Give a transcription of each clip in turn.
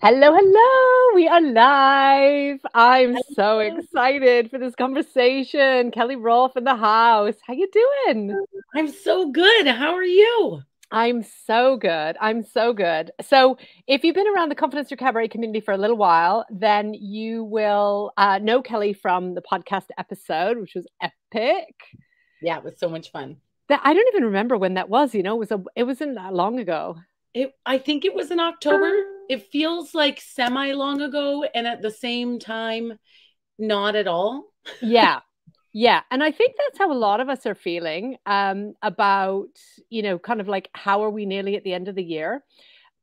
Hello, hello. We are live. I'm so Hello. excited for this conversation. Kelly Rolfe in the house. How you doing? I'm so good. How are you? I'm so good. I'm so good. So, if you've been around the Confidence Through Cabaret community for a little while, then you will know Kelly from the podcast episode, which was epic. Yeah, it was so much fun. That I don't even remember when that was. It wasn't that long ago. I think it was in October. It feels like semi long ago, and at the same time, not at all. Yeah, yeah, and I think that's how a lot of us are feeling about, kind of like how are we nearly at the end of the year?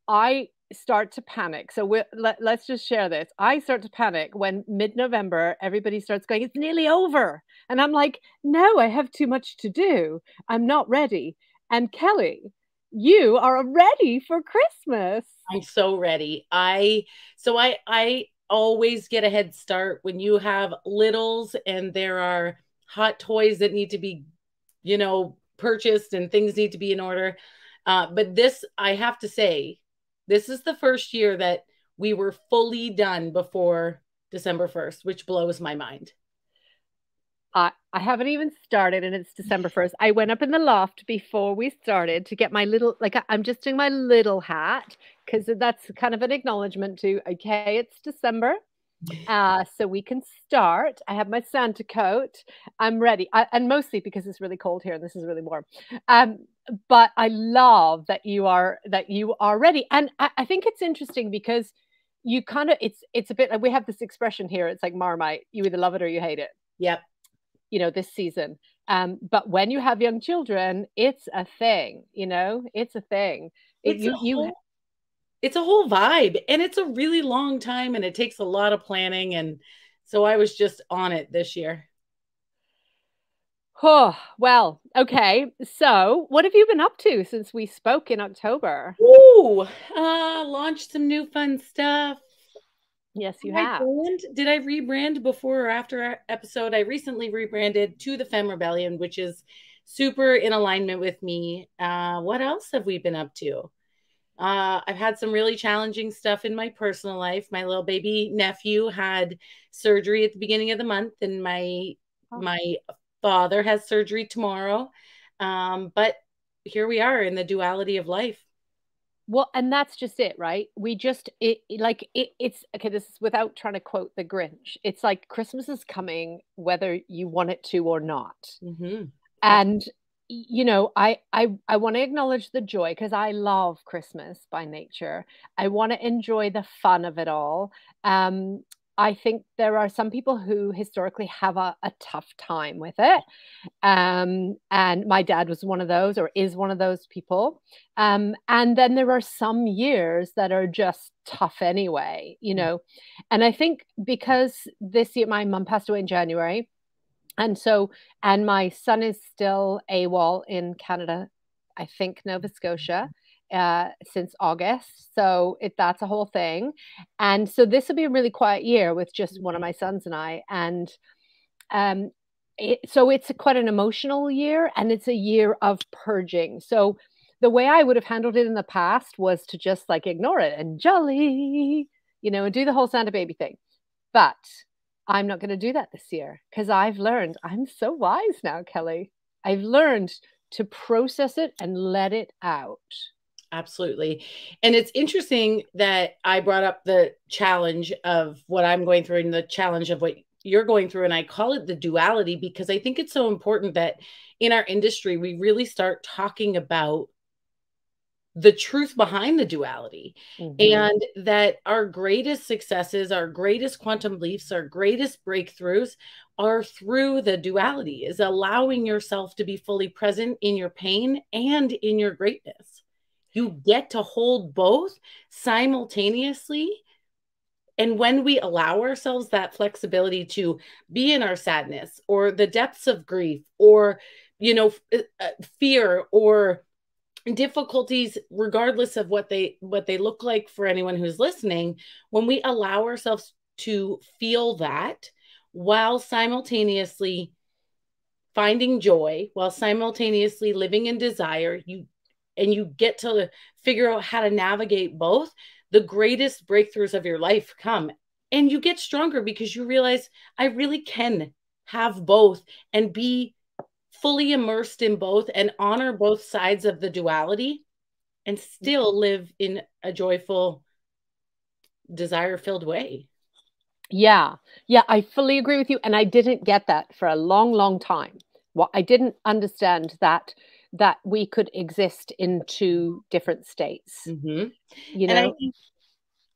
I start to panic. So let's just share this. I start to panic when mid-November everybody starts going, it's nearly over. And I'm like, no, I have too much to do. I'm not ready. And Kelly, you are ready for Christmas. I'm so ready. I always get a head start when you have littles and there are hot toys that need to be, purchased and things need to be in order. But this, I have to say, this is the first year that we were fully done before December 1st, which blows my mind. I haven't even started and it's December 1st. I went up in the loft before we started to get my little, like, I'm just doing my little hat because that's kind of an acknowledgement to, okay, it's December. So we can start. I have my Santa coat. I'm ready. And mostly because it's really cold here and this is really warm. Um, but I love that you are ready. And I think it's interesting because you kind of it's a bit like we have this expression here. It's like Marmite. You either love it or you hate it, Yep. this season. But when you have young children, it's a thing, it's a thing. It, It's a you whole it's a whole vibe and it's a really long time and it takes a lot of planning and so I was just on it this year. Oh, well, okay. So, what have you been up to since we spoke in October? Ooh, launched some new fun stuff. Yes, you have. Did I rebrand before or after our episode? I recently rebranded to the Femme Rebellion, which is super in alignment with me. What else have we been up to? I've had some really challenging stuff in my personal life. My little baby nephew had surgery at the beginning of the month, and Oh. my father has surgery tomorrow. But here we are in the duality of life. Well, and that's just it, right? We just it's okay, this is without trying to quote the Grinch. It's like Christmas is coming whether you want it to or not. Mm-hmm. And I want to acknowledge the joy because I love Christmas by nature. I want to enjoy the fun of it all. I think there are some people who historically have a tough time with it. And my dad was one of those or is one of those people. And then there are some years that are just tough anyway. And I think because this year my mum passed away in January, and so, and my son is still AWOL in Canada, I think Nova Scotia, since August. So that's a whole thing. And so this will be a really quiet year with just one of my sons and I. And um, so it's quite an emotional year and it's a year of purging. So the way I would have handled it in the past was to just like ignore it and and do the whole Santa baby thing. But I'm not going to do that this year because I've learned I'm so wise now, Kelly. I've learned to process it and let it out. Absolutely. And it's interesting that I brought up the challenge of what I'm going through and the challenge of what you're going through. And I call it the duality because I think it's so important that in our industry, we really start talking about the truth behind the duality Mm-hmm. and that our greatest successes, our greatest quantum leaps, our greatest breakthroughs are through the duality, is allowing yourself to be fully present in your pain and in your greatness. You get to hold both simultaneously. And when we allow ourselves that flexibility to be in our sadness or the depths of grief or, fear or difficulties, regardless of what they look like for anyone who's listening, when we allow ourselves to feel that while simultaneously finding joy, while simultaneously living in desire, you get to figure out how to navigate both. the greatest breakthroughs of your life come. And you get stronger because you realize I really can have both and be fully immersed in both and honor both sides of the duality and still live in a joyful, desire-filled way. Yeah. Yeah, I fully agree with you. And I didn't get that for a long, long time. Well, I didn't understand that we could exist in two different states, Mm-hmm. you And know?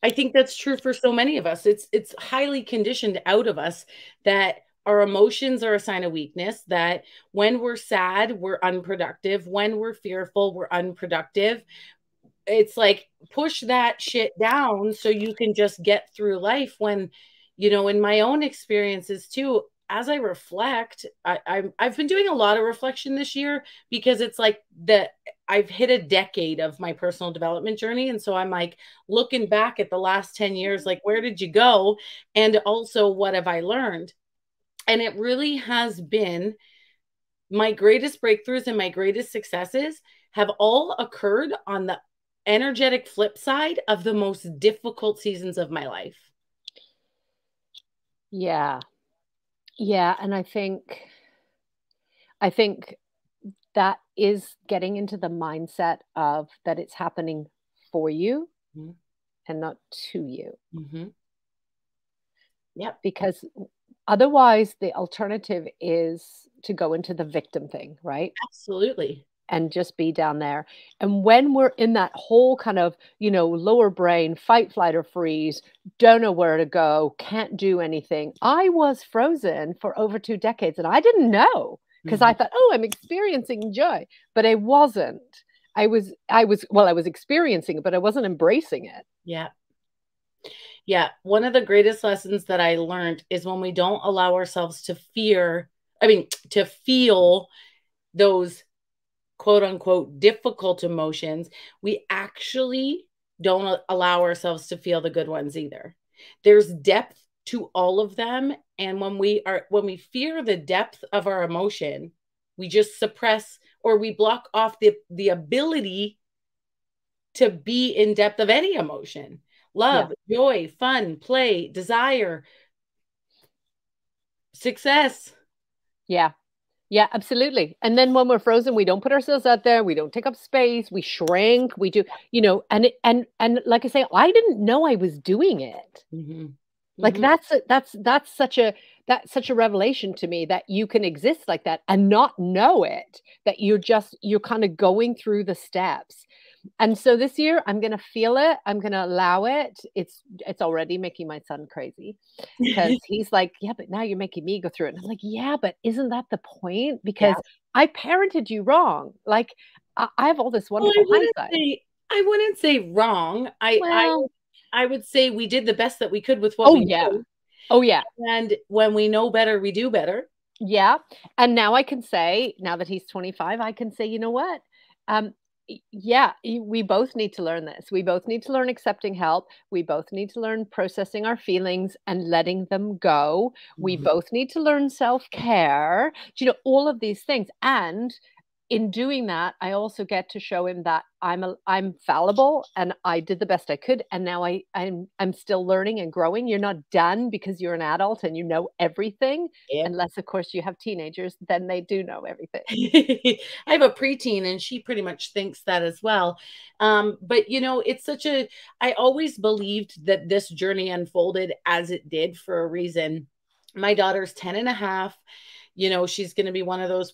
I think that's true for so many of us. It's highly conditioned out of us that our emotions are a sign of weakness, that when we're sad, we're unproductive. When we're fearful, we're unproductive. It's like push that shit down so you can just get through life. When, in my own experiences too, as I reflect, I've been doing a lot of reflection this year because it's like I've hit a decade of my personal development journey. And so I'm like looking back at the last 10 years, like, where did you go? And also, what have I learned? And it really has been my greatest breakthroughs and my greatest successes have all occurred on the energetic flip side of the most difficult seasons of my life. Yeah. Yeah. And I think that is getting into the mindset of that it's happening for you Mm-hmm. and not to you. Mm-hmm. Yep. Because otherwise, the alternative is to go into the victim thing, right? Absolutely. And just be down there. And when we're in that whole kind of, lower brain, fight, flight, or freeze, don't know where to go, can't do anything. I was frozen for over 2 decades and I didn't know because Mm-hmm. I thought, oh, I'm experiencing joy, but I wasn't. I was experiencing it, but I wasn't embracing it. Yeah. Yeah. One of the greatest lessons that I learned is when we don't allow ourselves to feel those quote unquote difficult emotions, we actually don't allow ourselves to feel the good ones either. There's depth to all of them. And when we fear the depth of our emotion, we just suppress or we block off the ability to be in depth of any emotion. Yeah. Love, joy, fun, play, desire, success. Yeah. Yeah, absolutely. And then when we're frozen, we don't put ourselves out there. We don't take up space. We shrink. We do, and like I say, I didn't know I was doing it. Mm-hmm. Like Mm-hmm. that's such a revelation to me that you can exist like that and not know it. That you're kind of going through the steps. And so this year I'm going to feel it. I'm going to allow it. It's already making my son crazy because he's like, yeah, but now you're making me go through it. And I'm like, yeah, but isn't that the point? Yeah. Because I parented you wrong. Like I have all this Well, wonderful hindsight. I wouldn't say wrong. Well, I would say we did the best that we could with what oh we yeah. knew. Oh yeah. And when we know better, we do better. Yeah. And now I can say, now that he's 25, I can say, you know what? Um, yeah, we both need to learn this. We both need to learn accepting help. We both need to learn processing our feelings and letting them go. We Mhm. both need to learn self-care. All of these things. And in doing that, I also get to show him that I'm fallible and I did the best I could. And now I'm still learning and growing. You're not done because you're an adult and you know everything, Yep. unless of course you have teenagers, then they do know everything. I have a preteen and she pretty much thinks that as well. But it's I always believed that this journey unfolded as it did for a reason. My daughter's 10 and a half. She's going to be one of those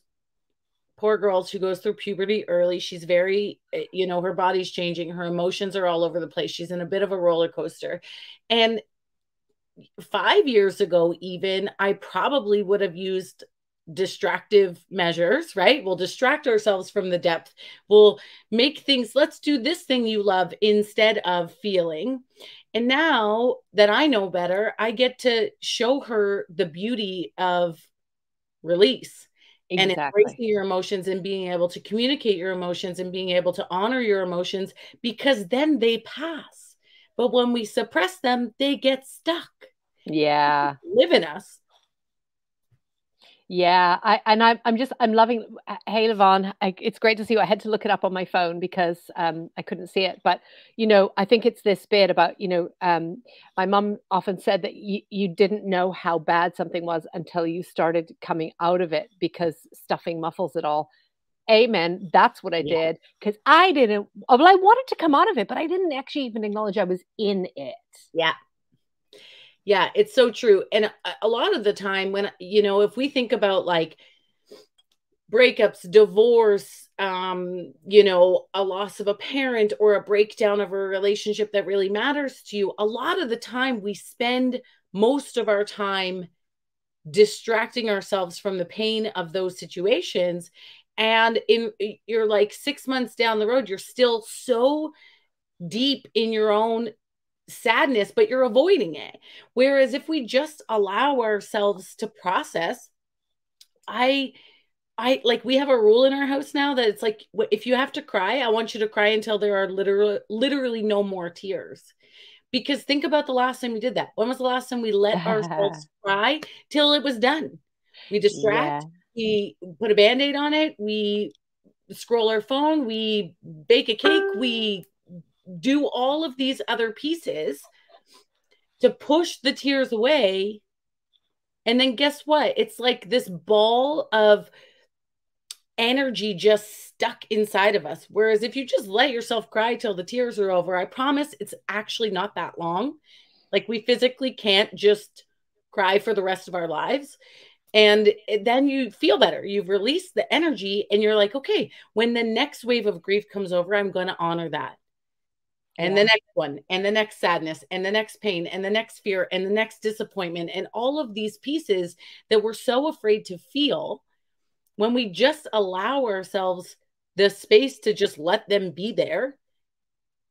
poor girls who goes through puberty early. She's very, her body's changing. Her emotions are all over the place. She's in a bit of a roller coaster. And 5 years ago, even, I probably would have used distractive measures, right? We'll distract ourselves from the depth. We'll make things, let's do this thing you love instead of feeling. And now that I know better, I get to show her the beauty of release and Exactly. embracing your emotions and being able to communicate your emotions and being able to honor your emotions because then they pass. But when we suppress them, they get stuck, Yeah. live in us. Yeah, I'm loving. Hey, Levon, it's great to see you. I had to look it up on my phone because I couldn't see it. But I think it's this bit about my mum often said that you didn't know how bad something was until you started coming out of it because stuffing muffles it all. Amen. That's what I Yeah. did because I didn't. Well, I wanted to come out of it, but I didn't actually even acknowledge I was in it. Yeah. Yeah, it's so true. And a lot of the time when, if we think about like breakups, divorce, a loss of a parent or a breakdown of a relationship that really matters to you, a lot of the time we spend most of our time distracting ourselves from the pain of those situations. And you're like 6 months down the road, you're still so deep in your own sadness, but you're avoiding it. Whereas if we just allow ourselves to process, I like we have a rule in our house now that it's like if you have to cry, I want you to cry until there are literally no more tears. Because think about the last time we did that. When was the last time we let ourselves cry till it was done? We distract, Yeah. we put a band-aid on it, we scroll our phone, we bake a cake, we do all of these other pieces to push the tears away. And then guess what? It's like this ball of energy just stuck inside of us. Whereas if you just let yourself cry till the tears are over, I promise it's actually not that long. Like we physically can't just cry for the rest of our lives. And then you feel better. You've released the energy and you're like, okay, when the next wave of grief comes over, I'm going to honor that. And the Yeah. next one, and the next sadness, and the next pain, and the next fear, and the next disappointment, and all of these pieces that we're so afraid to feel, when we just allow ourselves the space to just let them be there,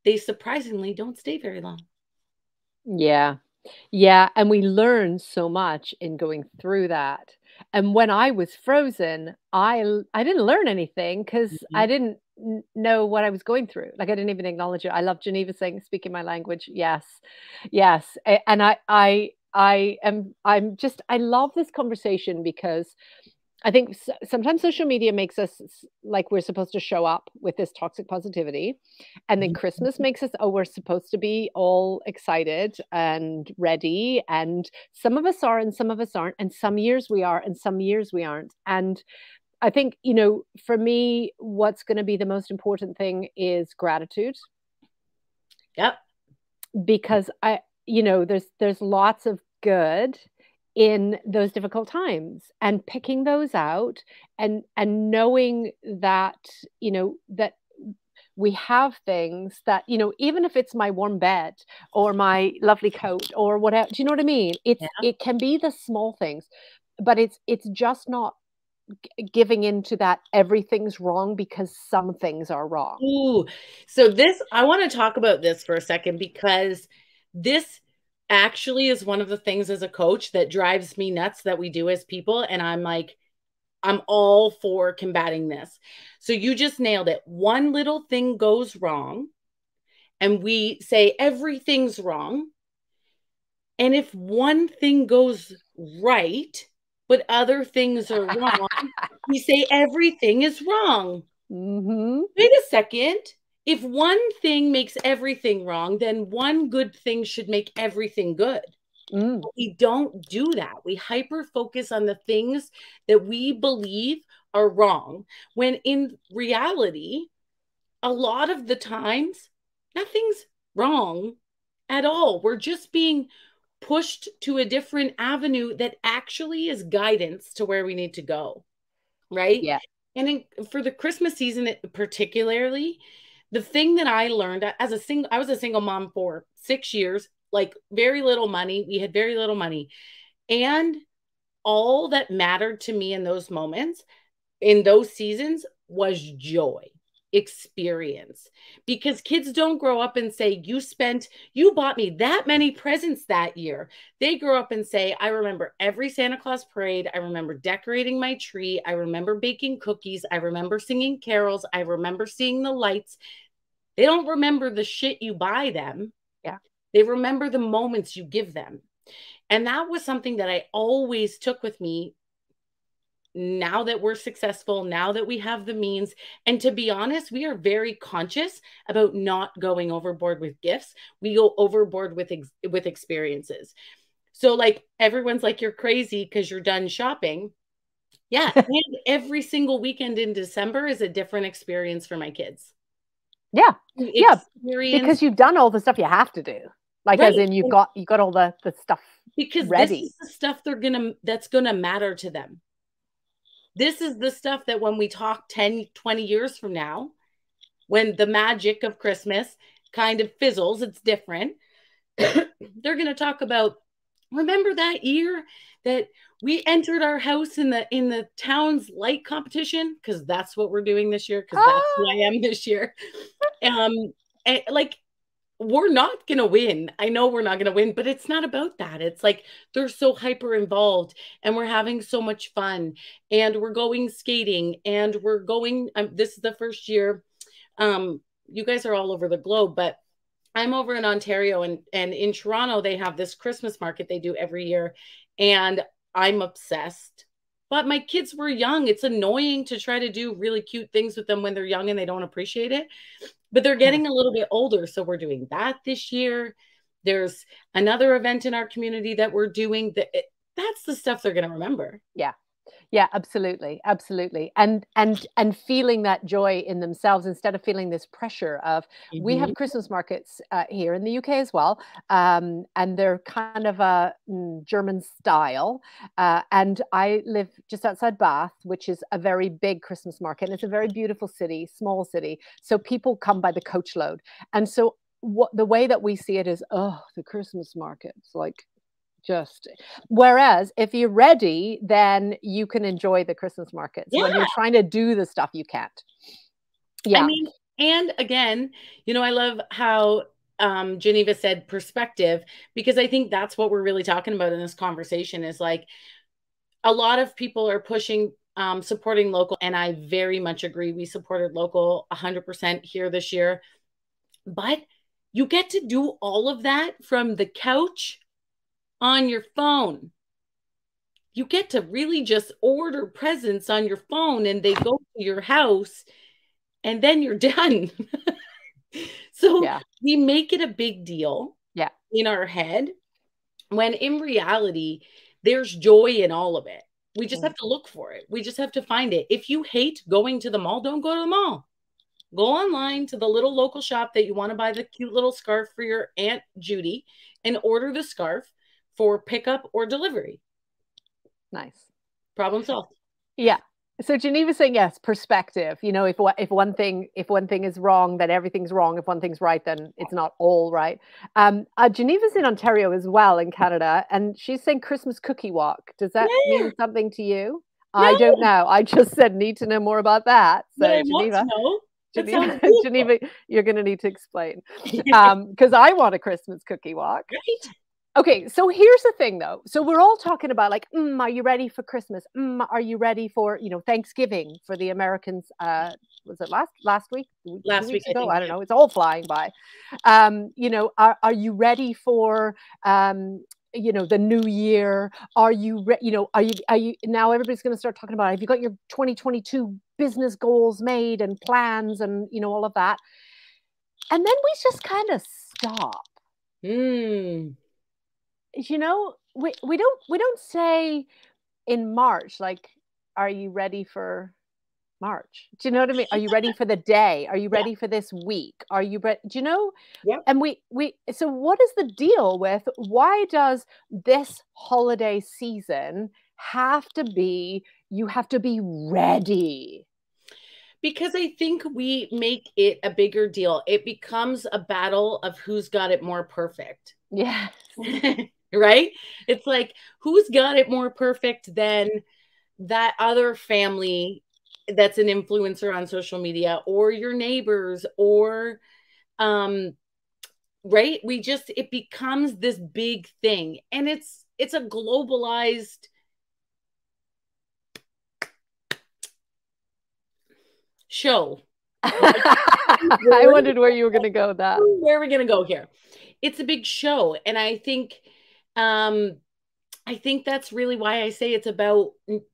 they surprisingly don't stay very long. Yeah. Yeah, and we learn so much in going through that. And when I was frozen, I didn't learn anything because Mhm. I didn't know what I was going through. Like I didn't even acknowledge it. I love Geneva saying, "Speaking my language." Yes, yes. And I love this conversation because I think sometimes social media makes us like we're supposed to show up with this toxic positivity. And then Christmas makes us, oh, we're supposed to be all excited and ready. And some of us are and some of us aren't. And some years we are and some years we aren't. And I think, for me, what's going to be the most important thing is gratitude Yep. because there's lots of good in those difficult times and picking those out and knowing that that we have things that even if it's my warm bed or my lovely coat or whatever, do you know what I mean? It can be the small things, but it's just not giving into that everything's wrong because some things are wrong. Ooh, so this, I want to talk about this for a second because this actually is one of the things as a coach that drives me nuts that we do as people. And I'm like, I'm all for combating this. So you just nailed it. One little thing goes wrong, and we say everything's wrong. And if one thing goes right, but other things are wrong, we say everything is wrong. Hmm. Wait a second. If one thing makes everything wrong, then one good thing should make everything good. Mm. But we don't do that. We hyper focus on the things that we believe are wrong, when in reality, a lot of the times, nothing's wrong at all. We're just being pushed to a different avenue that actually is guidance to where we need to go. Right. Yeah. And for the Christmas season, particularly, the thing that I learned as I was a single mom for 6 years, like very little money. We had very little money. And all that mattered to me in those moments, in those seasons, was joy, experience. Because kids don't grow up and say, you bought me that many presents that year. They grow up and say, I remember every Santa Claus parade. I remember decorating my tree. I remember baking cookies. I remember singing carols. I remember seeing the lights. They don't remember the shit you buy them. Yeah. They remember the moments you give them. And that was something that I always took with me now that we're successful, now that we have the means. And to be honest, we are very conscious about not going overboard with gifts. We go overboard with experiences. So like everyone's like, you're crazy because you're done shopping. Yeah. And every single weekend in December is a different experience for my kids. Yeah. Yeah. Experience. Because you've done all the stuff you have to do. Like, Right. as in you got all the stuff Because ready. this is the stuff that's gonna matter to them. This is the stuff that when we talk 10, 20 years from now, when the magic of Christmas kind of fizzles, it's different. They're going to talk about, remember that year that we entered our house in the town's light competition? Because that's what we're doing this year, because that's who I am this year. Like, we're not going to win. I know we're not going to win, but it's not about that. It's like they're so hyper involved and we're having so much fun and we're going skating and we're going, this is the first year. You guys are all over the globe, but I'm over in Ontario, and in Toronto, they have this Christmas market they do every year. And I'm obsessed. But my kids were young. It's annoying to try to do really cute things with them when they're young and they don't appreciate it. But they're getting a little bit older. So we're doing that this year. There's another event in our community that we're doing. That's the stuff they're going to remember. Yeah. Yeah, absolutely. Absolutely. And feeling that joy in themselves instead of feeling this pressure of, we have Christmas markets here in the UK as well. And they're kind of a German style. And I live just outside Bath, which is a very big Christmas market. And it's a very beautiful city, small city. So people come by the coachload. And so the way that we see it is, oh, the Christmas markets, like, just whereas if you're ready, then you can enjoy the Christmas markets. Yeah. When you're trying to do the stuff, you can't. Yeah. I mean, and again, I love how Geneva said perspective, because I think that's what we're really talking about in this conversation is like a lot of people are pushing supporting local, and I very much agree. We supported local 100% here this year, but you get to do all of that from the couch on your phone. You get to really just order presents on your phone and they go to your house and then you're done. So we make it a big deal in our head, when in reality, there's joy in all of it. We just have to look for it. We just have to find it. If you hate going to the mall, don't go to the mall. Go online to the little local shop that you want to buy the cute little scarf for your Aunt Judy and order the scarf for pickup or delivery. Nice. Problem solved. Yeah. So Geneva's saying, yes, perspective. If one thing is wrong, then everything's wrong. If one thing's right, then it's not all right. Geneva's in Ontario as well, in Canada, and she's saying Christmas cookie walk. Does that mean something to you? No. I don't know. I just said need to know more about that. So I Geneva, want to know. Geneva, you're going to need to explain, because I want a Christmas cookie walk. Right. Okay, so here's the thing, though. So we're all talking about like, are you ready for Christmas? Are you ready for Thanksgiving for the Americans? Was it last week? Last week ago? I don't know. It's all flying by. Are you ready for the new year? Are you now? Everybody's going to start talking about, have you got your 2022 business goals made and plans and all of that? And then we just kind of stop. We don't say in March, like, are you ready for March? Do you know what I mean? Are you ready for the day? Are you ready for this week? Are you ready? Do you know? Yeah. And so what is the deal with, why does this holiday season you have to be ready? Because I think we make it a bigger deal. It becomes a battle of who's got it more perfect. Yeah. Right? It's like, who's got it more perfect than that other family that's an influencer on social media, or your neighbors, or right? It becomes this big thing, and it's a globalized show. I wondered where you were going to go with that. Where are we going to go here? It's a big show. And I think I think that's really why I say it's about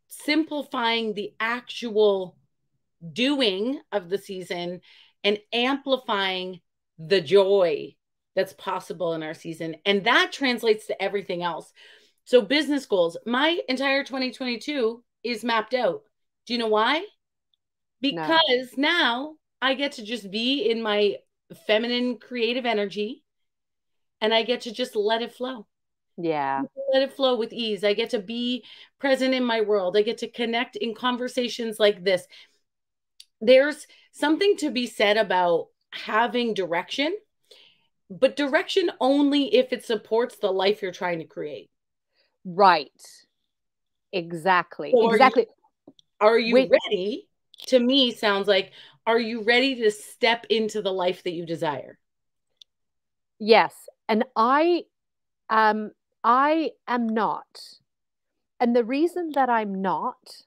simplifying the actual doing of the season and amplifying the joy that's possible in our season. And that translates to everything else. So, business goals, my entire 2022 is mapped out. Do you know why? No. Because now I get to just be in my feminine creative energy and I get to just let it flow. Yeah. Let it flow with ease. I get to be present in my world. I get to connect in conversations like this. There's something to be said about having direction, but direction only if it supports the life you're trying to create. Right. Exactly. So Exactly. are you Wait, ready? To me, sounds like, are you ready to step into the life that you desire? yes. And I am not. And the reason that I'm not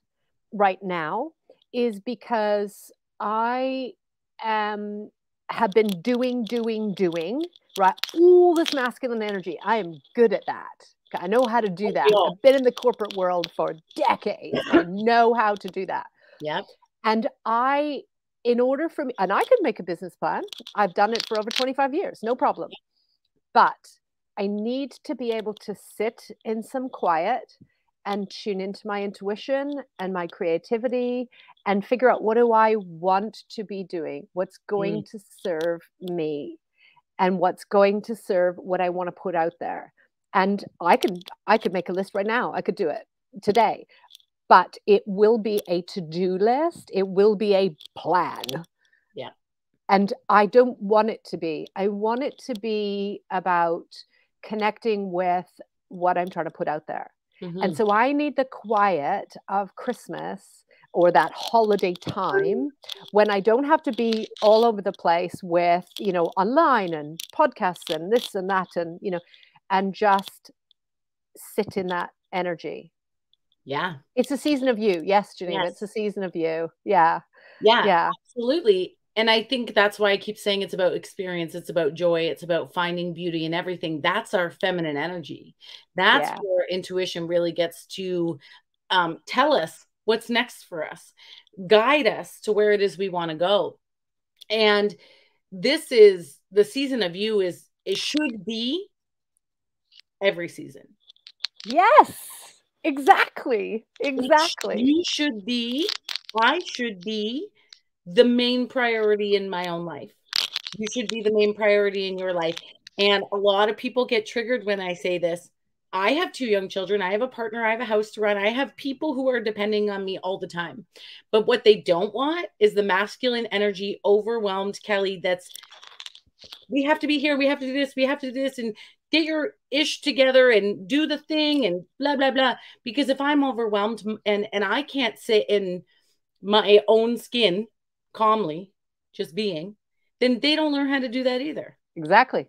right now is because I am have been doing, right? All this masculine energy. I am good at that. I know how to do that. I've been in the corporate world for decades. I know how to do that. Yep. And in order for me, and I could make a business plan. I've done it for over 25 years, no problem. But I need to be able to sit in some quiet and tune into my intuition and my creativity and figure out what do I want to be doing, what's going to serve me and what's going to serve what I want to put out there. And I could make a list right now. I could do it today. But it will be a to-do list. It will be a plan. Yeah. And I don't want it to be. I want it to be about connecting with what I'm trying to put out there. And so I need the quiet of Christmas or that holiday time when I don't have to be all over the place with, online and podcasts and this and that and just sit in that energy. Yeah. It's a season of you. Yes, Geneva, Yes. it's a season of you. Yeah. Yeah, Yeah. absolutely. And I think that's why I keep saying it's about experience, it's about joy, it's about finding beauty in everything. That's our feminine energy. That's Yeah. where intuition really gets to tell us what's next for us, guide us to where it is we want to go. And this is the season of you is it should be every season. Yes. Exactly. Exactly. You should be, I should be the main priority in my own life. You should be the main priority in your life. And a lot of people get triggered when I say this. I have 2 young children. I have a partner. I have a house to run. I have people who are depending on me all the time. But what they don't want is the masculine energy overwhelmed Kelly that's we have to be here. We have to do this. We have to do this and get your ish together and do the thing and blah, blah, blah. Because if I'm overwhelmed and I can't sit in my own skin calmly, just being, then they don't learn how to do that either. Exactly.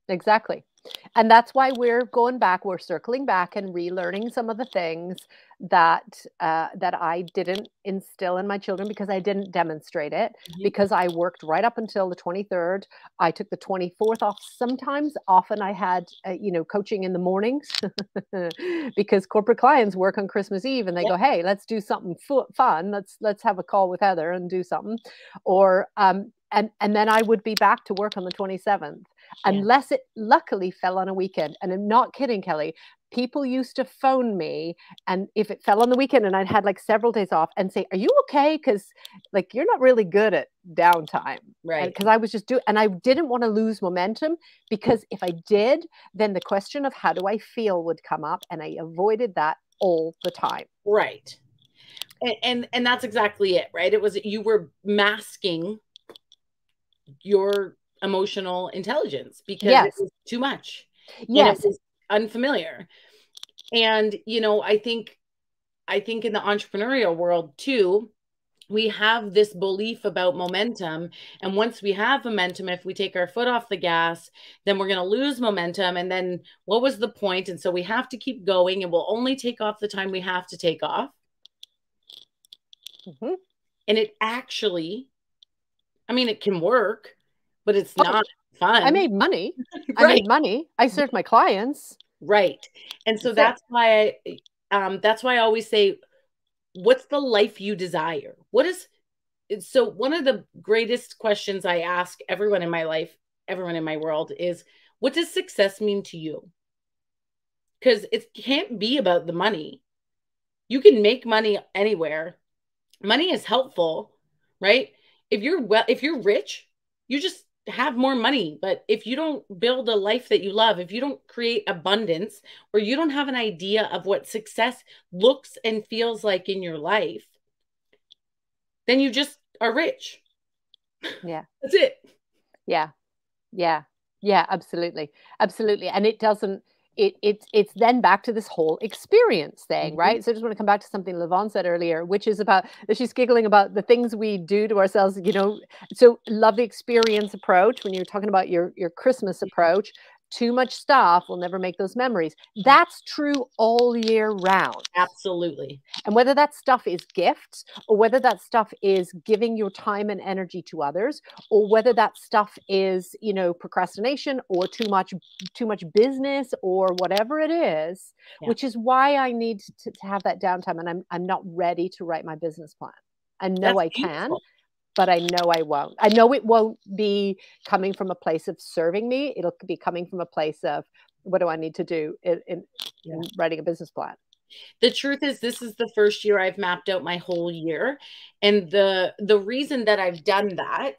Exactly. And that's why we're going back, we're circling back and relearning some of the things that I didn't instill in my children because I didn't demonstrate it, because I worked right up until the 23rd. I took the 24th off sometimes. Often I had, coaching in the mornings because corporate clients work on Christmas Eve and they go, hey, let's do something fun. Let's have a call with Heather and do something. Or, and then I would be back to work on the 27th. Unless it luckily fell on a weekend. And I'm not kidding, Kelly. People used to phone me, and if it fell on the weekend and I'd had like several days off, and say, are you okay? Because like you're not really good at downtime. Right. Because I was just and I didn't want to lose momentum, because if I did, then the question of how do I feel would come up, and I avoided that all the time. Right. And that's exactly it, right? It was you were masking your emotional intelligence because it was too much. Yes. And it was unfamiliar. And I think in the entrepreneurial world too, we have this belief about momentum. And once we have momentum, if we take our foot off the gas, then we're going to lose momentum. And then what was the point? And so we have to keep going, and we'll only take off the time we have to take off. And it actually, I mean, it can work, but it's not fun. I made money. Right. I made money. I served my clients. Right. And so That's it. that's why I always say, what's the life you desire? What is so one of the greatest questions I ask everyone in my life, everyone in my world is, what does success mean to you? Because it can't be about the money. You can make money anywhere. Money is helpful, right? If you're rich, you just have more money. But if you don't build a life that you love, if you don't create abundance, or you don't have an idea of what success looks and feels like in your life, then you just are rich. Yeah. That's it. Yeah. Yeah. Yeah, absolutely. Absolutely. And it doesn't it's then back to this whole experience thing, Mhm. right? So I just want to come back to something Levon said earlier, which is about that she's giggling about the things we do to ourselves, you know. So love the experience approach when you're talking about your Christmas approach. Too much stuff will never make those memories. That's true all year round. Absolutely. And whether that stuff is gifts or whether that stuff is giving your time and energy to others or whether that stuff is, you know, procrastination or too much business or whatever it is, Yeah. which is why I need to have that downtime and I'm not ready to write my business plan. I know That's I can, beautiful. but I know I won't. I know it won't be coming from a place of serving me. It'll be coming from a place of what do I need to do Yeah. in writing a business plan. The truth is, this is the first year I've mapped out my whole year. And the reason that I've done that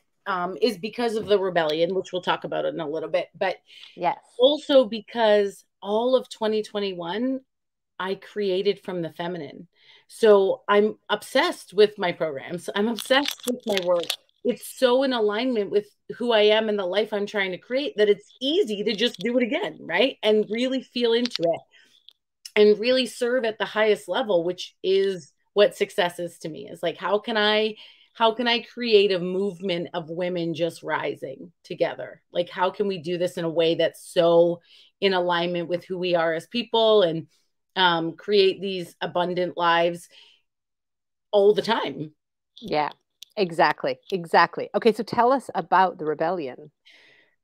is because of the rebellion, which we'll talk about in a little bit, but Yes. also because all of 2021 I created from the feminine. So I'm obsessed with my programs. I'm obsessed with my work. It's so in alignment with who I am and the life I'm trying to create that it's easy to just do it again, right? And really feel into it and really serve at the highest level, which is what success is to me. Is like, how can I create a movement of women just rising together? Like, how can we do this in a way that's so in alignment with who we are as people and create these abundant lives all the time? Yeah, exactly. Exactly. Okay, so tell us about the rebellion.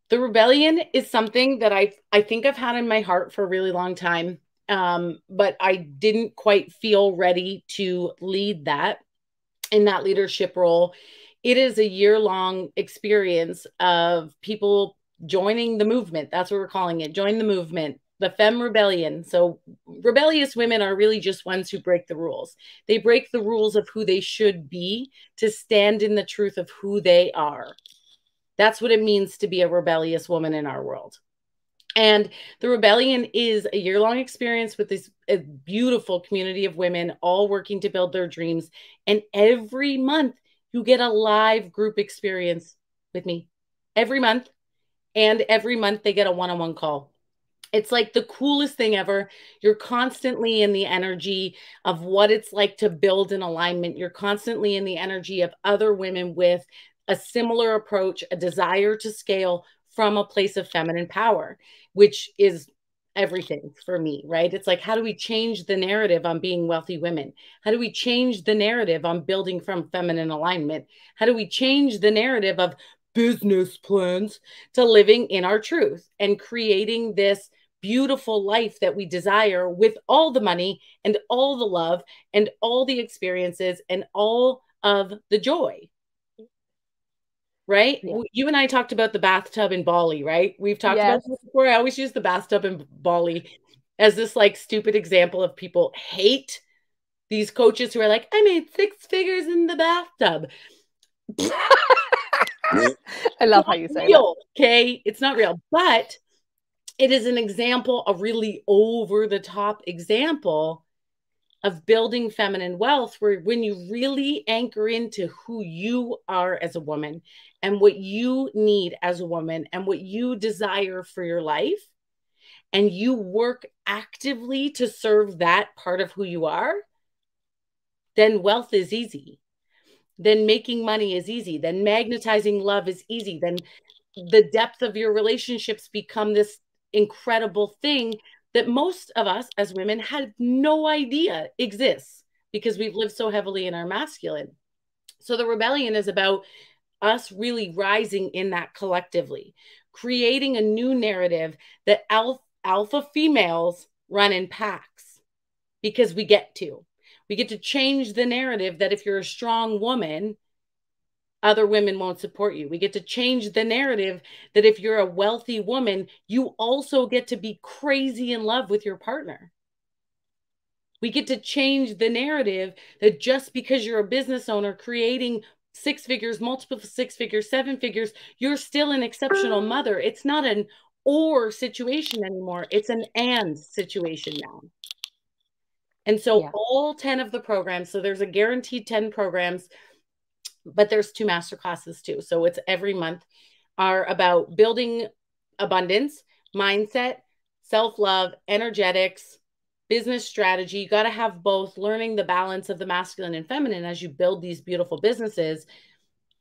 The rebellion is something that I think I've had in my heart for a really long time, but I didn't quite feel ready to lead that in that leadership role. It is a year-long experience of people joining the movement. That's what we're calling it. Join the movement, the Femme Rebellion. So rebellious women are really just ones who break the rules. They break the rules of who they should be to stand in the truth of who they are. That's what it means to be a rebellious woman in our world. And the rebellion is a year-long experience with this a beautiful community of women all working to build their dreams. And every month you get a live group experience with me. Every month. And every month they get a one-on-one call. It's like the coolest thing ever. You're constantly in the energy of what it's like to build an alignment. You're constantly in the energy of other women with a similar approach, a desire to scale from a place of feminine power, which is everything for me, right? It's like, how do we change the narrative on being wealthy women? How do we change the narrative on building from feminine alignment? How do we change the narrative of business plans to living in our truth and creating this beautiful life that we desire with all the money and all the love and all the experiences and all of the joy, right? Yeah. You and I talked about the bathtub in Bali, right? We've talked about Yes. this before. I always use the bathtub in Bali as this like stupid example of people hate these coaches who are like, I made 6 figures in the bathtub. I love how Not you say that. real, okay? It's not real, but it is an example, a really over the top example of building feminine wealth, where when you really anchor into who you are as a woman and what you need as a woman and what you desire for your life, and you work actively to serve that part of who you are, then wealth is easy. Then making money is easy. Then magnetizing love is easy. Then the depth of your relationships become this incredible thing that most of us as women had no idea exists because we've lived so heavily in our masculine. So the rebellion is about us really rising in that collectively, creating a new narrative that alpha females run in packs because we get to. We get to change the narrative that if you're a strong woman, other women won't support you. We get to change the narrative that if you're a wealthy woman, you also get to be crazy in love with your partner. We get to change the narrative that just because you're a business owner creating 6 figures, multiple 6 figures, 7 figures, you're still an exceptional mother. It's not an or situation anymore. It's an and situation now. And so all 10 of the programs, so there's a guaranteed 10 programs, but there's 2 master classes too. So it's every month, are about building abundance, mindset, self-love, energetics, business strategy. You got to have both, learning the balance of the masculine and feminine as you build these beautiful businesses.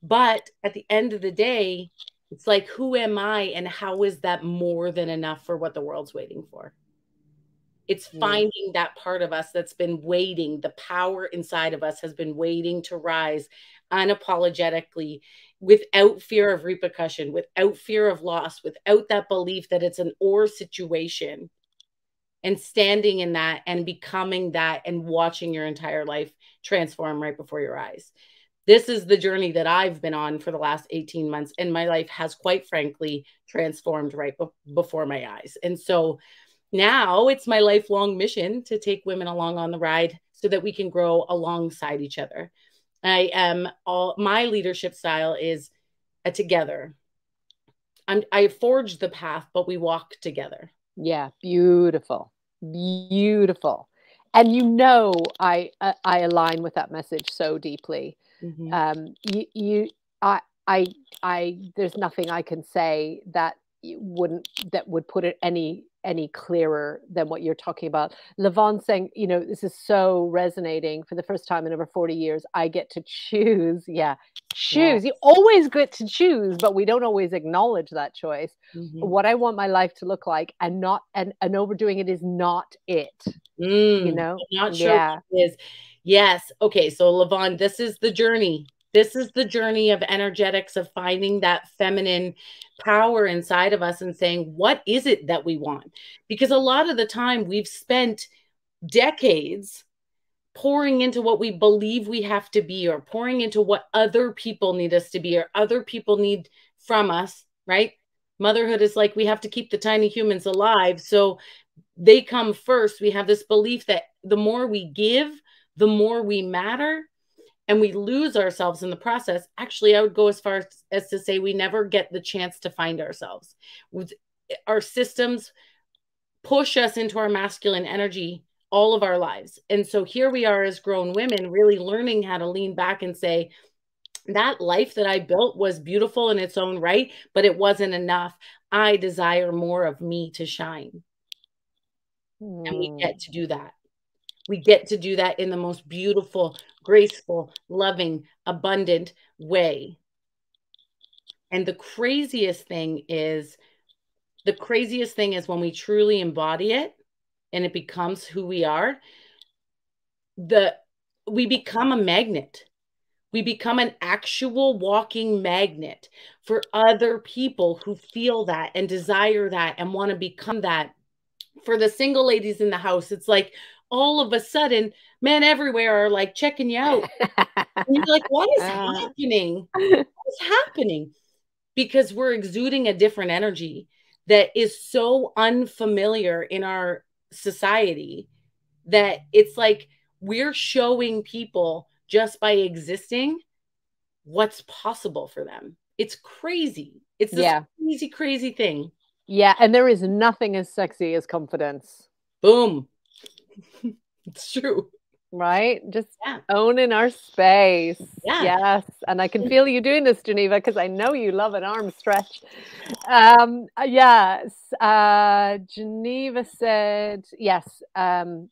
But at the end of the day, it's like, who am I and how is that more than enough for what the world's waiting for? It's finding that part of us that's been waiting. The power inside of us has been waiting to rise unapologetically, without fear of repercussion, without fear of loss, without that belief that it's an or situation, and standing in that and becoming that and watching your entire life transform right before your eyes. This is the journey that I've been on for the last 18 months. And my life has, quite frankly, transformed right before my eyes. And so now it's my lifelong mission to take women along on the ride so that we can grow alongside each other. My leadership style is a together. I forged the path, but we walk together. Yeah, beautiful, beautiful. And you know, I align with that message so deeply. There's nothing I can say that would put it any clearer than what you're talking about. Lavonne saying, you know, this is so resonating. For the first time in over 40 years, I get to choose. Yeah, choose. You always get to choose, but we don't always acknowledge that choice. What I want my life to look like, and not and overdoing it is not it. You know, I'm not sure what it is. Yes. Okay. So Lavonne, this is the journey. This is the journey of energetics, of finding that feminine power inside of us and saying, what is it that we want? Because a lot of the time we've spent decades pouring into what we believe we have to be, or pouring into what other people need us to be, or other people need from us, right? Motherhood is like, we have to keep the tiny humans alive. So they come first. We have this belief that the more we give, the more we matter, and we lose ourselves in the process. Actually, I would go as far as to say we never get the chance to find ourselves. Our systems push us into our masculine energy all of our lives. And so here we are as grown women, really learning how to lean back and say, that life that I built was beautiful in its own right, but it wasn't enough. I desire more of me to shine. And we get to do that. We get to do that in the most beautiful, graceful, loving, abundant way. And the craziest thing is when we truly embody it and it becomes who we are, we become a magnet. We become an actual walking magnet for other people who feel that and desire that and want to become that. For the single ladies in the house, it's like, all of a sudden, men everywhere are like checking you out. And you're like, what is happening? What's happening? Because we're exuding a different energy that is so unfamiliar in our society that it's like we're showing people, just by existing, what's possible for them. It's crazy. It's this crazy, crazy thing. Yeah. And there is nothing as sexy as confidence. Boom. It's true. Right? Just owning our space. Yes. And I can feel you doing this, Geneva, because I know you love an arm stretch. Yes. Geneva said, yes. And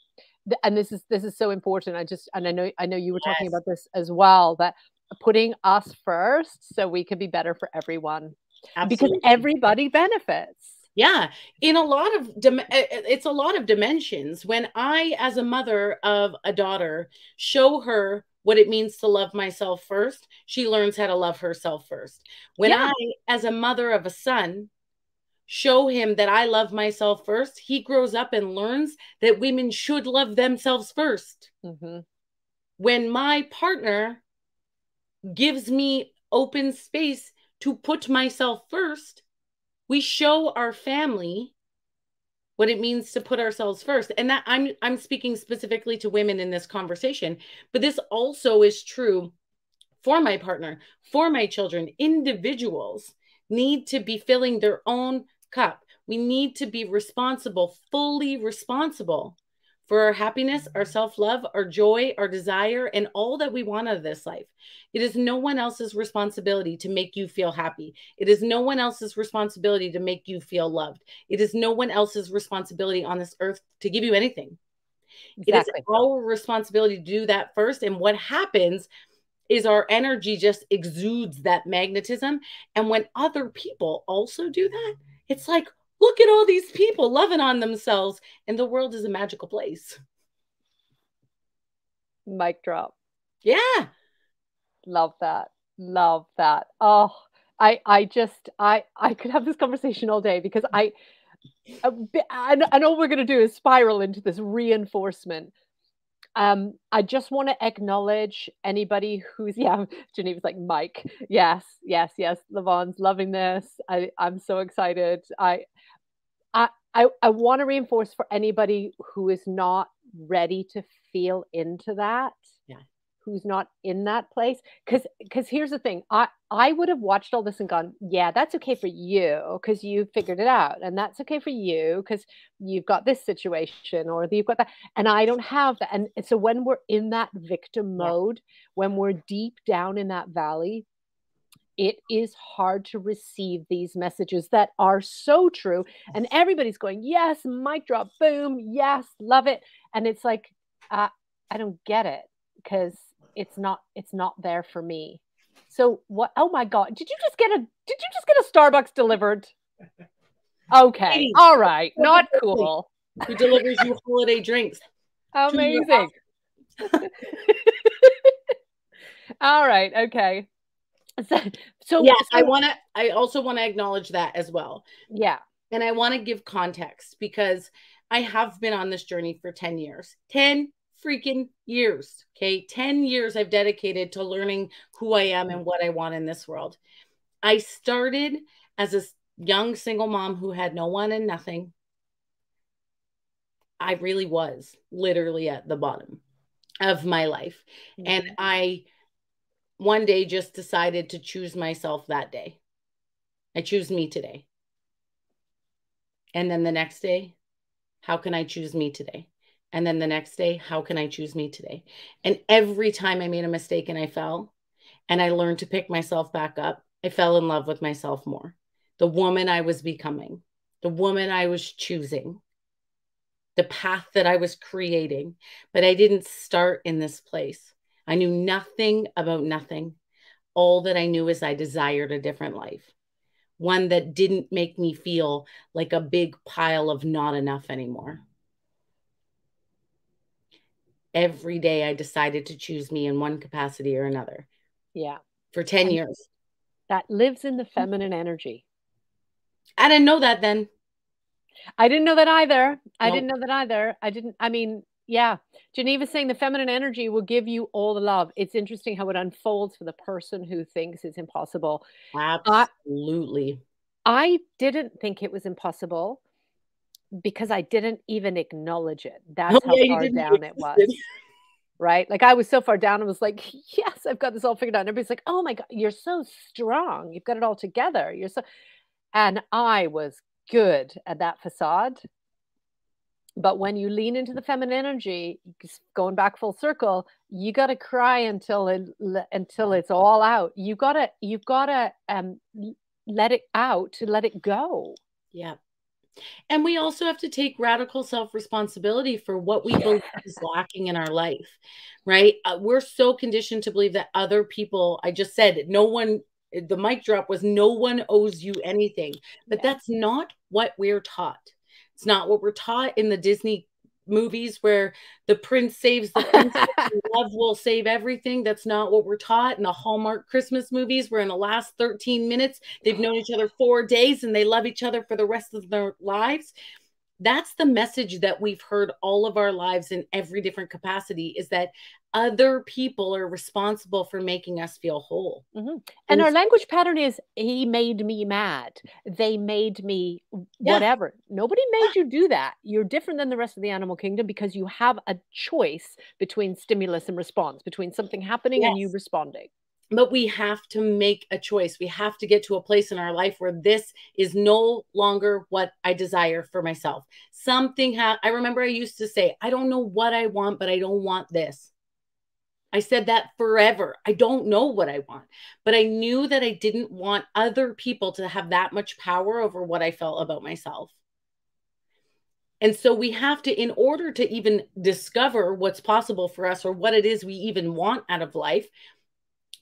this is so important. I know you were talking about this as well, that putting us first so we can be better for everyone. Absolutely. Because everybody benefits. Yeah, in it's a lot of dimensions. When I, as a mother of a daughter, show her what it means to love myself first, she learns how to love herself first. When I, as a mother of a son, show him that I love myself first, he grows up and learns that women should love themselves first. Mm-hmm. When my partner gives me open space to put myself first, we show our family what it means to put ourselves first. And that I'm speaking specifically to women in this conversation, but this also is true for my partner, for my children. Individuals need to be filling their own cup. We need to be responsible, fully responsible for our happiness, our self-love, our joy, our desire, and all that we want out of this life. It is no one else's responsibility to make you feel happy. It is no one else's responsibility to make you feel loved. It is no one else's responsibility on this earth to give you anything. It is Exactly. our responsibility to do that first. And what happens is our energy just exudes that magnetism. And when other people also do that, it's like, look at all these people loving on themselves, and the world is a magical place. Mic drop. Yeah. Love that. Love that. Oh, I could have this conversation all day because I know what we're going to do is spiral into this reinforcement. I just want to acknowledge anybody who's, yeah, Geneva's like, Mike, yes, yes, yes, Lavon's loving this. I'm so excited. I want to reinforce for anybody who is not ready to feel into that, Yeah. who's not in that place. Because here's the thing, I would have watched all this and gone, yeah, that's okay for you because you figured it out, and that's okay for you because you've got this situation or you've got that, and I don't have that. And so when we're in that victim Yeah. mode, when we're deep down in that valley, it is hard to receive these messages that are so true. And everybody's going, yes, mic drop, boom, yes, love it. And it's like, I don't get it because it's not there for me. So what? Oh my God. Did you just get a Starbucks delivered? Okay. Katie, All right. Not cool. who delivers you holiday drinks to your Amazing. house. All right. Okay. So, so, Yeah, so I also want to acknowledge that as well. yeah. And I want to give context because I have been on this journey for 10 years. 10 freaking years. Okay. 10 years I've dedicated to learning who I am and what I want in this world. I started as a young single mom who had no one and nothing. I really was literally at the bottom of my life. Mm-hmm. And I one day just decided to choose myself that day. I choose me today. And then the next day, how can I choose me today? And then the next day, how can I choose me today? And every time I made a mistake and I fell and I learned to pick myself back up, I fell in love with myself more. The woman I was becoming, the woman I was choosing, the path that I was creating. But I didn't start in this place. I knew nothing about nothing. All that I knew is I desired a different life, one that didn't make me feel like a big pile of not enough anymore. Every day I decided to choose me in one capacity or another. Yeah. For 10 And years. that lives in the feminine energy. I didn't know that then. I didn't know that either. Nope. I mean, yeah. Geneva's saying the feminine energy will give you all the love. It's interesting how it unfolds for the person who thinks it's impossible. Absolutely. I didn't think it was impossible because I didn't even acknowledge it. Oh, That's how yeah, you far didn't down it was. Right? Like I was so far down, I was like, yes, I've got this all figured out. And everybody's like, oh my God, you're so strong. You've got it all together. And I was good at that facade. But when you lean into the feminine energy, going back full circle, you got to cry until it's all out. You've got to let it out, to let it go. Yeah. And we also have to take radical self-responsibility for what we believe is lacking in our life, right? We're so conditioned to believe that other people, I just said, no one, the mic drop was no one owes you anything. But Yeah. that's not what we're taught. It's not what we're taught in the Disney movies where the prince saves the princess and love will save everything. That's not what we're taught in the Hallmark Christmas movies, where in the last 13 minutes, they've known each other 4 days and they love each other for the rest of their lives. That's the message that we've heard all of our lives in every different capacity, is that other people are responsible for making us feel whole. Mm-hmm. And our language pattern is, he made me mad. They made me whatever. Yeah. Nobody made you do that. You're different than the rest of the animal kingdom because you have a choice between stimulus and response, between something happening and you responding. But we have to make a choice. We have to get to a place in our life where this is no longer what I desire for myself. I remember I used to say, I don't know what I want, but I don't want this. I said that forever. I don't know what I want, but I knew that I didn't want other people to have that much power over what I felt about myself. And so we have to, in order to even discover what's possible for us or what it is we even want out of life,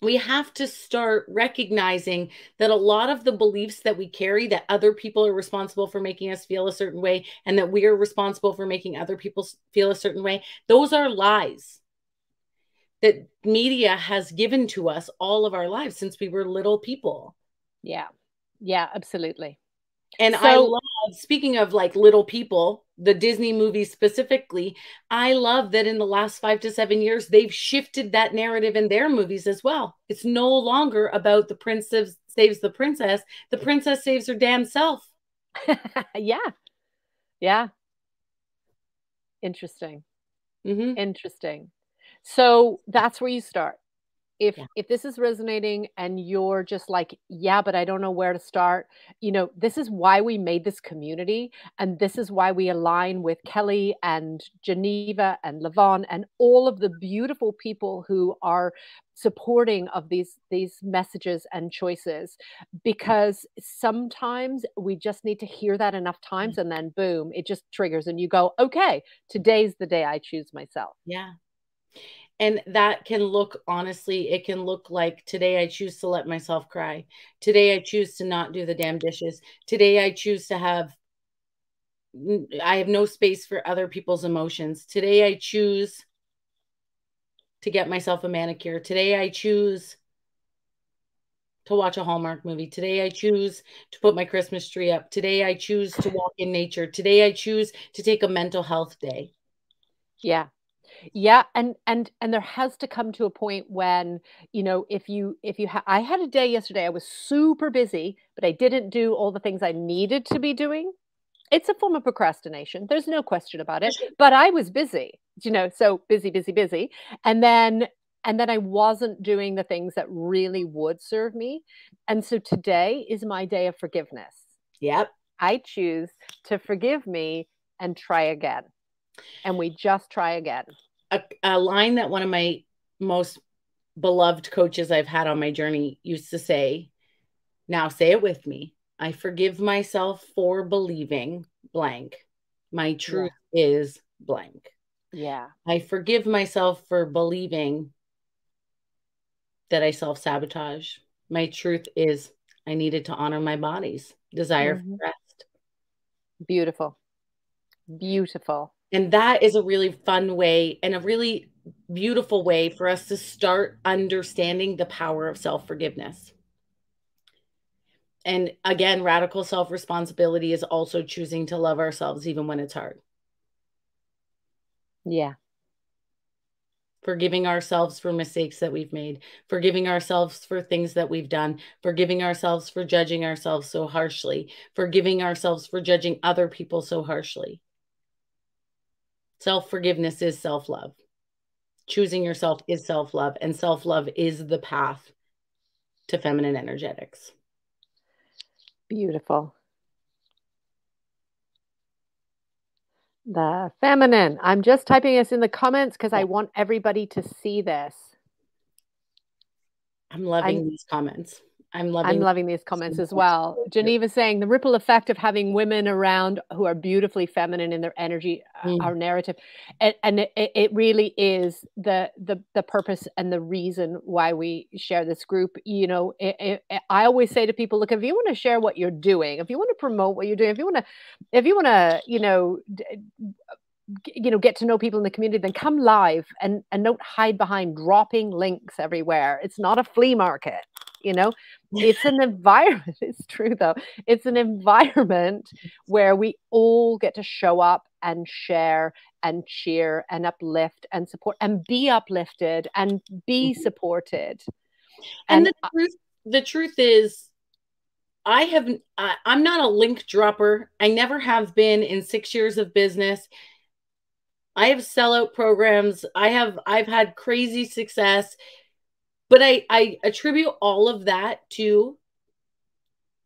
we have to start recognizing that a lot of the beliefs that we carry, that other people are responsible for making us feel a certain way and that we are responsible for making other people feel a certain way, those are lies that media has given to us all of our lives since we were little people. Yeah. Yeah, absolutely. And I love, speaking of like little people, the Disney movies specifically, I love that in the last 5 to 7 years, they've shifted that narrative in their movies as well. It's no longer about the princess saves the princess. The princess saves her damn self. Yeah. Yeah. Interesting. Mm-hmm. Interesting. So that's where you start. If this is resonating and you're just like, yeah, but I don't know where to start, this is why we made this community. And this is why we align with Kelly and Geneva and Levon and all of the beautiful people who are supporting of these messages and choices, because sometimes we just need to hear that enough times and then boom, it just triggers and you go, okay, today's the day I choose myself. Yeah. And that can look, honestly, it can look like, today I choose to let myself cry. Today I choose to not do the damn dishes. Today I choose to I have no space for other people's emotions. Today I choose to get myself a manicure. Today I choose to watch a Hallmark movie. Today I choose to put my Christmas tree up. Today I choose to walk in nature. Today I choose to take a mental health day. Yeah. Yeah, and there has to come to a point when, I had a day yesterday, I was super busy, but I didn't do all the things I needed to be doing. It's a form of procrastination. There's no question about it. But I was busy, so busy, busy, busy. And then I wasn't doing the things that really would serve me. And so today is my day of forgiveness. Yep. I choose to forgive me and try again. And we just try again. A line that one of my most beloved coaches I've had on my journey used to say, now say it with me. I forgive myself for believing blank. My truth is blank. Yeah. I forgive myself for believing that I self-sabotage. My truth is I needed to honor my body's desire for rest. Beautiful. Beautiful. And that is a really fun way and a really beautiful way for us to start understanding the power of self-forgiveness. And again, radical self-responsibility is also choosing to love ourselves even when it's hard. Yeah. Forgiving ourselves for mistakes that we've made, forgiving ourselves for things that we've done, forgiving ourselves for judging ourselves so harshly, forgiving ourselves for judging other people so harshly. Self-forgiveness is self-love. Choosing yourself is self-love, and self-love is the path to feminine energetics. Beautiful. The feminine. I'm just typing this in the comments because I want everybody to see this. I'm loving these comments. I'm loving these comments as well. Geneva saying the ripple effect of having women around who are beautifully feminine in their energy, our narrative, and it really is the purpose and the reason why we share this group. I always say to people, look, if you want to share what you're doing, if you want to promote what you're doing, if you want to, get to know people in the community, then come live and don't hide behind dropping links everywhere. It's not a flea market, it's an environment. It's true though. It's an environment where we all get to show up and share and cheer and uplift and support and be uplifted and be supported. And the truth is, I'm not a link dropper. I never have been in 6 years of business. I have sellout programs. I've had crazy success, but I attribute all of that to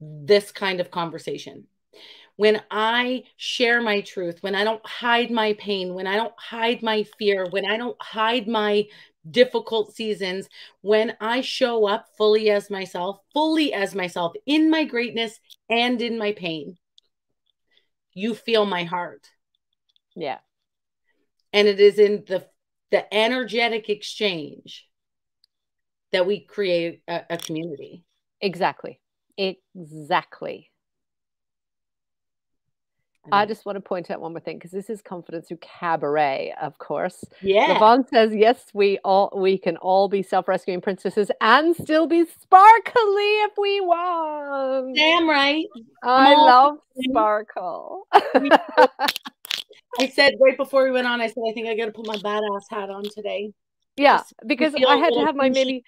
this kind of conversation. When I share my truth, when I don't hide my pain, when I don't hide my fear, when I don't hide my difficult seasons, when I show up fully as myself in my greatness and in my pain, you feel my heart. Yeah. And it is in the energetic exchange that we create a community. Exactly. I just want to point out one more thing, because this is Confidence Through Cabaret, of course. Yeah. Levon says, yes, we can all be self-rescuing princesses and still be sparkly if we want. Damn right. I love sparkle. I said right before we went on, I said, I think I got to put my badass hat on today. Yeah, because I had to have my mini.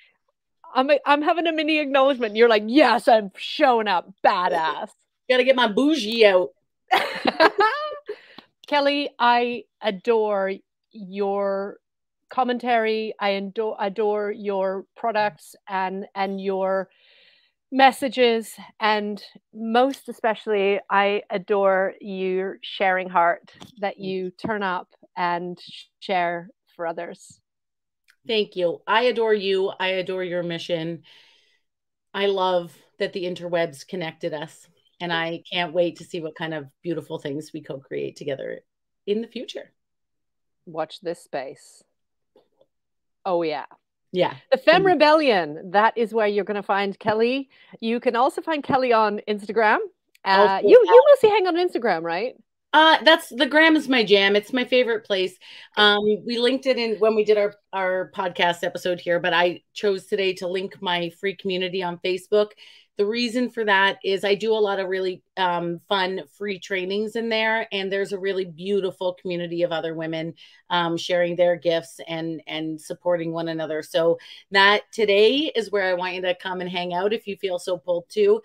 I'm having a mini acknowledgement. You're like, yes, I'm showing up, badass. Got to get my bougie out. Kelly, I adore your commentary. I adore your products and your messages, and most especially, I adore your sharing heart, that you turn up and share for others. Thank you. I adore you. I adore your mission. I love that the interwebs connected us. And I can't wait to see what kind of beautiful things we co-create together in the future. Watch this space. Oh, yeah. Yeah. The Femme Rebellion. That is where you're going to find Kelly. You can also find Kelly on Instagram. You mostly hang on Instagram, right? That's the gram is my jam. It's my favorite place. We linked it in when we did our podcast episode here, but I chose today to link my free community on Facebook. The reason for that is I do a lot of really fun free trainings in there, and there's a really beautiful community of other women sharing their gifts and supporting one another. So that today is where I want you to come and hang out if you feel so pulled to.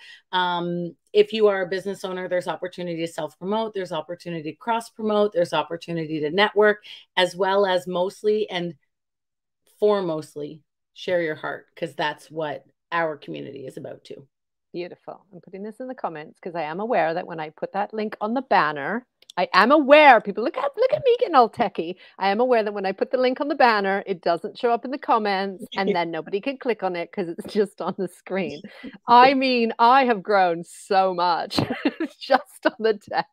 If you are a business owner, there's opportunity to self-promote, there's opportunity to cross-promote, there's opportunity to network, as well as mostly and foremostly share your heart, because that's what our community is about too. Beautiful. I'm putting this in the comments because I am aware that when I put that link on the banner, I am aware, people, look at me getting all techie. I am aware that when I put the link on the banner, it doesn't show up in the comments, and then nobody can click on it because it's just on the screen. I mean, I have grown so much just on the tech,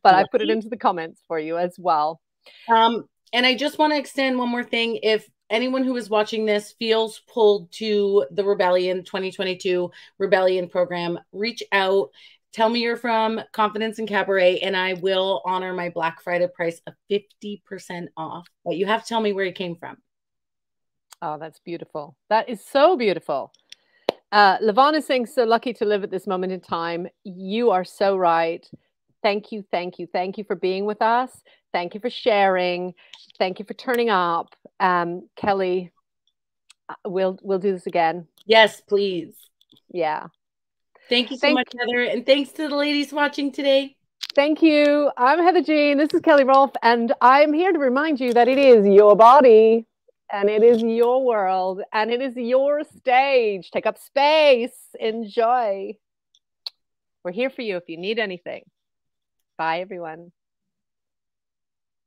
but I put it into the comments for you as well. And I just want to extend one more thing. If anyone who is watching this feels pulled to the Rebellion 2022 Rebellion program, reach out. Tell me you're from Confidence and Cabaret, and I will honor my Black Friday price of 50% off. But you have to tell me where you came from. Oh, that's beautiful. That is so beautiful. Levon is saying, so lucky to live at this moment in time. You are so right. Thank you, thank you, thank you for being with us. Thank you for sharing. Thank you for turning up. Kelly, we'll do this again. Yes, please. Yeah. Thank you so much, Heather. And thanks to the ladies watching today. Thank you. I'm Heather Jean. This is Kelly Rolfe, and I'm here to remind you that it is your body, and it is your world, and it is your stage. Take up space. Enjoy. We're here for you if you need anything. Bye, everyone.